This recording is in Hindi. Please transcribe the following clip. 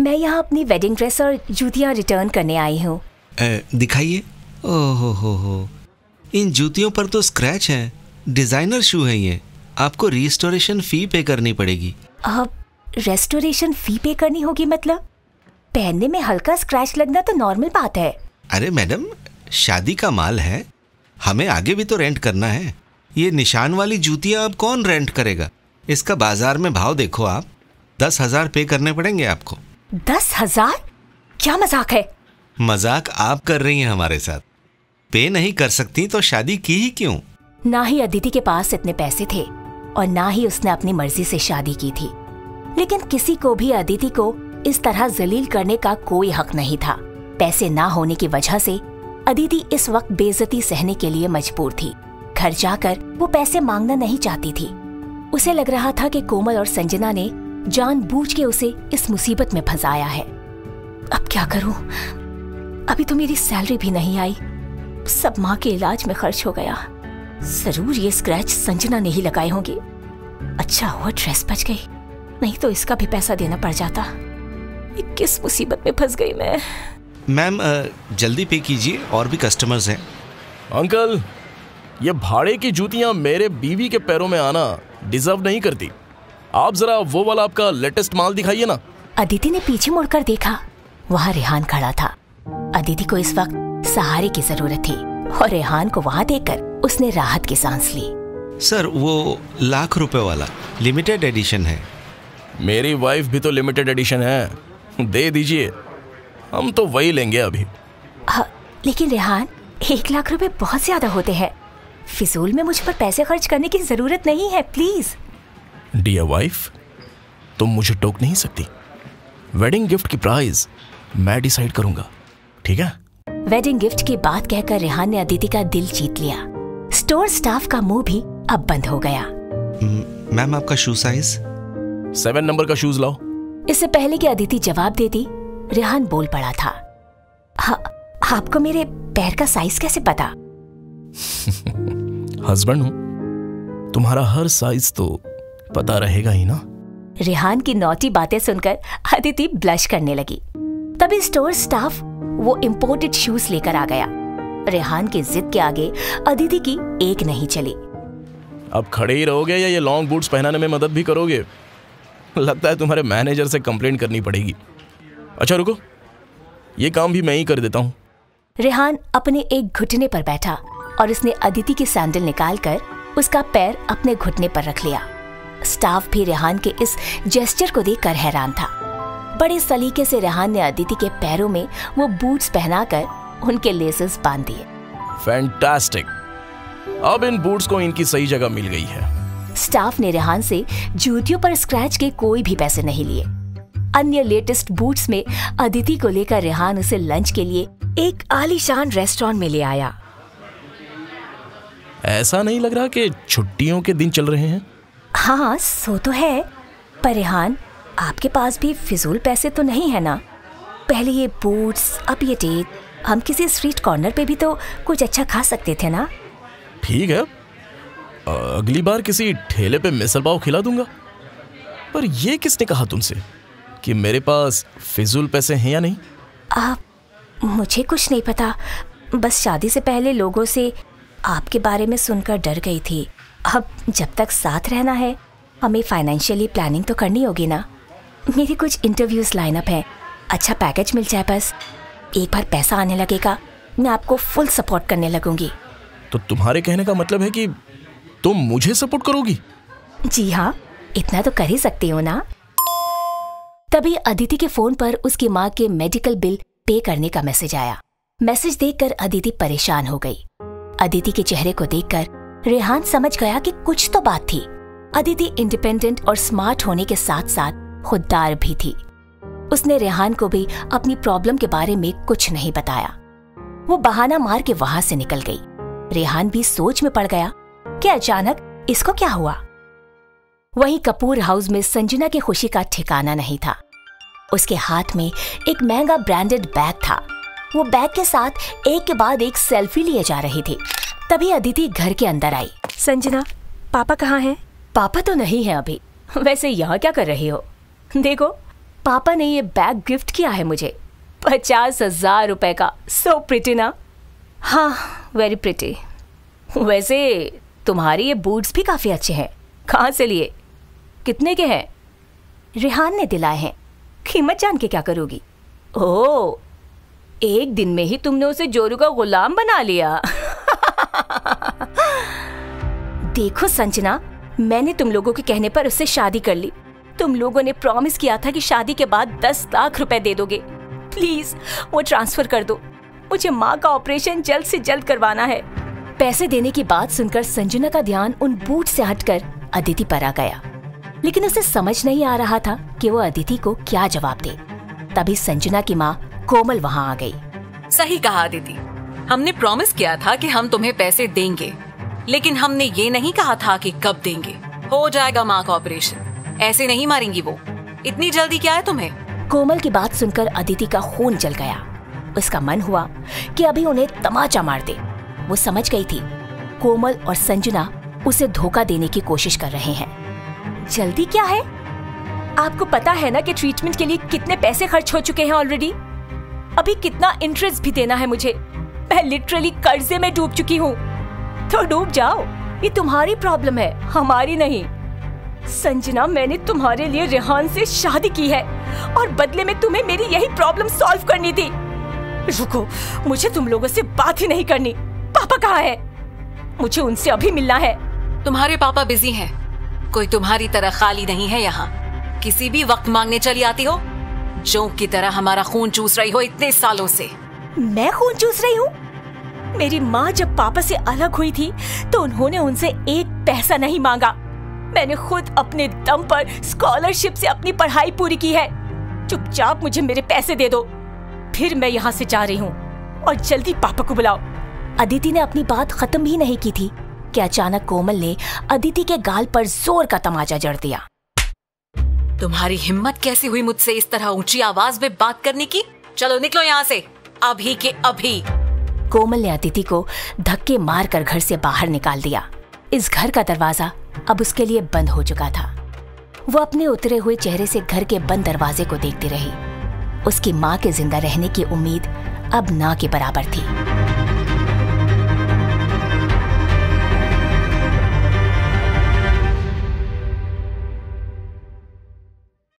मैं यहाँ अपनी वेडिंग ड्रेस और जूतियाँ रिटर्न करने आई हूँ। दिखाइए। ओहो हो, इन जूतियों पर तो स्क्रैच है। डिजाइनर शू है ये, आपको रिस्टोरेशन फी पे करनी पड़ेगी। अब रेस्टोरेशन फी पे करनी होगी मतलब? पहनने में हल्का स्क्रैच लगना तो नॉर्मल बात है। अरे मैडम, शादी का माल है, हमें आगे भी तो रेंट करना है। ये निशान वाली जूतियां अब कौन रेंट करेगा? इसका बाजार में भाव देखो आप, 10,000 पे करने पड़ेंगे आपको। 10,000? क्या मजाक है? मजाक आप कर रही हैं हमारे साथ। पे नहीं कर सकती तो शादी की ही क्यों? ना ही अदिति के पास इतने पैसे थे और ना ही उसने अपनी मर्जी से शादी की थी, लेकिन किसी को भी अदिति को इस तरह जलील करने का कोई हक नहीं था। पैसे ना होने की वजह से अदिति इस वक्त बेइज्जती सहने के लिए मजबूर थी। घर जाकर वो पैसे मांगना नहीं चाहती थी। उसे लग रहा था कि कोमल और संजना ने जानबूझ के उसे इस मुसीबत में फंसाया है। अब क्या करूं? अभी तो मेरी सैलरी भी नहीं आई, सब माँ के इलाज में खर्च हो गया। जरूर ये स्क्रैच संजना ने ही लगाए होंगे। अच्छा हुआ ड्रेस बच गई, नहीं तो इसका भी पैसा देना पड़ जाता। किस मुसीबत में फंस गई मैं। मैम जल्दी पे कीजिए, और भी कस्टमर्स हैं। अंकल, ये भाड़े की जूतियां मेरे बीवी के पैरों में आना डिजर्व नहीं करती। आप जरा वो वाला आपका लेटेस्ट माल दिखाइए ना। अदिति ने पीछे मुड़कर देखा, वहाँ रेहान खड़ा था। अदिति को इस वक्त सहारे की जरूरत थी और रेहान को वहाँ देखकर उसने राहत की सांस ली। सर वो लाख रुपए वाला लिमिटेड एडिशन है। मेरी वाइफ भी तो लिमिटेड एडिशन है, दे दीजिए, हम तो वही लेंगे अभी। लेकिन रेहान, 1 लाख रुपए बहुत ज्यादा होते हैं। फिजूल में मुझ पर पैसे खर्च करने की जरूरत नहीं है, प्लीज। डियर वाइफ, तुम मुझे टोक नहीं सकती। वेडिंग गिफ्ट की प्राइस मैं डिसाइड करूंगा, ठीक है? वेडिंग गिफ्ट की बात कहकर रेहान ने अदिति का दिल जीत लिया। स्टोर स्टाफ का मुंह भी अब बंद हो गया। मैम आपका शू साइज? 7 नंबर का शूज लाओ। इससे पहले कि अदिति जवाब देती, रेहान बोल पड़ा था, आपको मेरे पैर का साइज कैसे पता? हस्बैंड हूं, तुम्हारा हर साइज तो पता रहेगा ही ना। रेहान की नॉटी बातें सुनकर अदिति ब्लश करने लगी। तभी स्टोर स्टाफ वो इम्पोर्टेड शूज लेकर आ गया। रेहान की जिद के आगे अदिति की एक नहीं चली। अब खड़े ही रहोगे या ये लॉन्ग बूट्स पहनाने में मदद भी करोगे? लगता है तुम्हारे मैनेजर से कंप्लेंट करनी पड़ेगी। अच्छा रुको, ये काम भी मैं ही कर देता हूँ। रेहान अपने एक घुटने पर बैठा और उसने अदिति की सैंडल निकालकर उसका पैर अपने घुटने पर रख लिया। स्टाफ भी रेहान के इस जेस्चर को देखकर हैरान था। बड़े सलीके से रेहान ने अदिति के पैरों में वो बूट्स पहनाकर उनके लेसेस बांध दिए। फैंटास्टिक, अब इन बूट्स को इनकी सही जगह मिल गई है। स्टाफ ने रेहान से जूतियों पर स्क्रैच के कोई भी पैसे नहीं लिए। अन्य लेटेस्ट बूट्स में अदिति को लेकर रेहान उसे लंच के लिए एक आलीशान रेस्टोरेंट में ले आया। ऐसा नहीं लग रहा कि छुट्टियों के दिन चल रहे हैं? हाँ, सो तो है, पर रेहान, आपके पास भी फिजूल पैसे तो नहीं है ना? पहले ये बूट्स, अब ये डेट, हम किसी स्ट्रीट कॉर्नर पे भी तो कुछ अच्छा खा सकते थे ना? ठीक है, अगली बार किसी ठेले पे मिसल पाव खिला दूंगा। पर ये किसने कहा तुमसे कि मेरे पास फिजूल पैसे हैं या नहीं? मुझे कुछ नहीं पता, बस शादी से पहले लोगों से आपके बारे में सुनकर डर गई थी। अब जब तक साथ रहना है, हमें फाइनेंशियली प्लानिंग तो करनी होगी ना। मेरी कुछ इंटरव्यूज लाइन अप है, अच्छा पैकेज मिल जाए बस। एक बार पैसा आने लगेगा, मैं आपको फुल सपोर्ट करने लगूंगी। तो तुम्हारे कहने का मतलब है कि तुम मुझे सपोर्ट करोगी? जी हाँ, इतना तो कर ही सकती हो ना। तभी अदिति के फोन पर उसकी माँ के मेडिकल बिल पे करने का मैसेज आया। मैसेज देखकर अदिति परेशान हो गई। अदिति के चेहरे को देखकर रेहान समझ गया कि कुछ तो बात थी। अदिति इंडिपेंडेंट और स्मार्ट होने के साथ साथ खुददार भी थी। उसने रेहान को भी अपनी प्रॉब्लम के बारे में कुछ नहीं बताया। वो बहाना मार के वहां से निकल गई। रेहान भी सोच में पड़ गया कि अचानक इसको क्या हुआ। वहीं कपूर हाउस में संजना की खुशी का ठिकाना नहीं था। उसके हाथ में एक महंगा ब्रांडेड बैग था। वो बैग के साथ एक के बाद एक सेल्फी लिए जा रही थी। तभी अदिति घर के अंदर आई। संजना, पापा कहाँ हैं? पापा तो नहीं है अभी। वैसे यहाँ क्या कर रही हो? देखो, पापा ने ये बैग गिफ्ट किया है मुझे, 50,000 रुपए का। सो प्रिटी ना? हाँ, वेरी प्रिटी। वैसे तुम्हारे ये बूट्स भी काफी अच्छे हैं। कहाँ से लिए? कितने के हैं? रेहान ने दिलाए हैं। कीमत जान के क्या करोगी? ओह, एक दिन में ही तुमने उसे जोरू का गुलाम बना लिया। देखो संजना, मैंने तुम लोगों के कहने पर उससे शादी कर ली। तुम लोगों ने प्रॉमिस किया था कि शादी के बाद 10 लाख रुपए दे दोगे। प्लीज वो ट्रांसफर कर दो, मुझे माँ का ऑपरेशन जल्द से जल्द करवाना है। पैसे देने की बात सुनकर संजना का ध्यान उन बूट से हटकर अदिति पर आ गया, लेकिन उसे समझ नहीं आ रहा था कि वो अदिति को क्या जवाब दे। तभी संजना की माँ कोमल वहाँ आ गई। सही कहा अदिति, हमने प्रॉमिस किया था कि हम तुम्हें पैसे देंगे, लेकिन हमने ये नहीं कहा था कि कब देंगे। हो जाएगा माँ का ऑपरेशन, ऐसे नहीं मारेंगी वो। इतनी जल्दी क्या है तुम्हें? कोमल की बात सुनकर अदिति का खून जल गया। उसका मन हुआ कि अभी उन्हें तमाचा मार दे। वो समझ गई थी कोमल और संजना उसे धोखा देने की कोशिश कर रहे हैं। जल्दी क्या है? आपको पता है ना कि ट्रीटमेंट के लिए कितने पैसे खर्च हो चुके हैं ऑलरेडी। अभी कितना इंटरेस्ट भी देना है मुझे। मैं लिटरली कर्जे में डूब चुकी हूँ। तो डूब जाओ, ये तुम्हारी प्रॉब्लम है, हमारी नहीं। संजना, मैंने तुम्हारे लिए रेहान से शादी की है और बदले में तुम्हें मेरी यही प्रॉब्लम सॉल्व करनी थी। रुको, मुझे तुम लोगों से बात ही नहीं करनी। पापा कहाँ है? मुझे उनसे अभी मिलना है। तुम्हारे पापा बिजी हैं, कोई तुम्हारी तरह खाली नहीं है यहाँ। किसी भी वक्त मांगने चली आती हो, जोंक की तरह हमारा खून चूस रही हो इतने सालों से। मैं खून चूस रही हूँ? मेरी माँ जब पापा से अलग हुई थी तो उन्होंने उनसे एक पैसा नहीं मांगा। मैंने खुद अपने दम पर स्कॉलरशिप से अपनी पढ़ाई पूरी की है। चुपचाप मुझे मेरे पैसे दे दो, फिर मैं यहाँ से जा रही हूँ। और जल्दी पापा को बुलाओ। अदिति ने अपनी बात खत्म भी नहीं की थी कि अचानक कोमल ने अदिति के गाल पर जोर का तमाचा जड़ दिया। तुम्हारी हिम्मत कैसी हुई मुझसे इस तरह ऊंची आवाज में बात करने की? चलो निकलो यहाँ से, अभी के अभी। कोमल ने अदिति को धक्के मारकर घर से बाहर निकाल दिया। इस घर का दरवाजा अब उसके लिए बंद हो चुका था। वो अपने उतरे हुए चेहरे से घर के बंद दरवाजे को देखती रही। उसकी माँ के जिंदा रहने की उम्मीद अब ना के बराबर थी।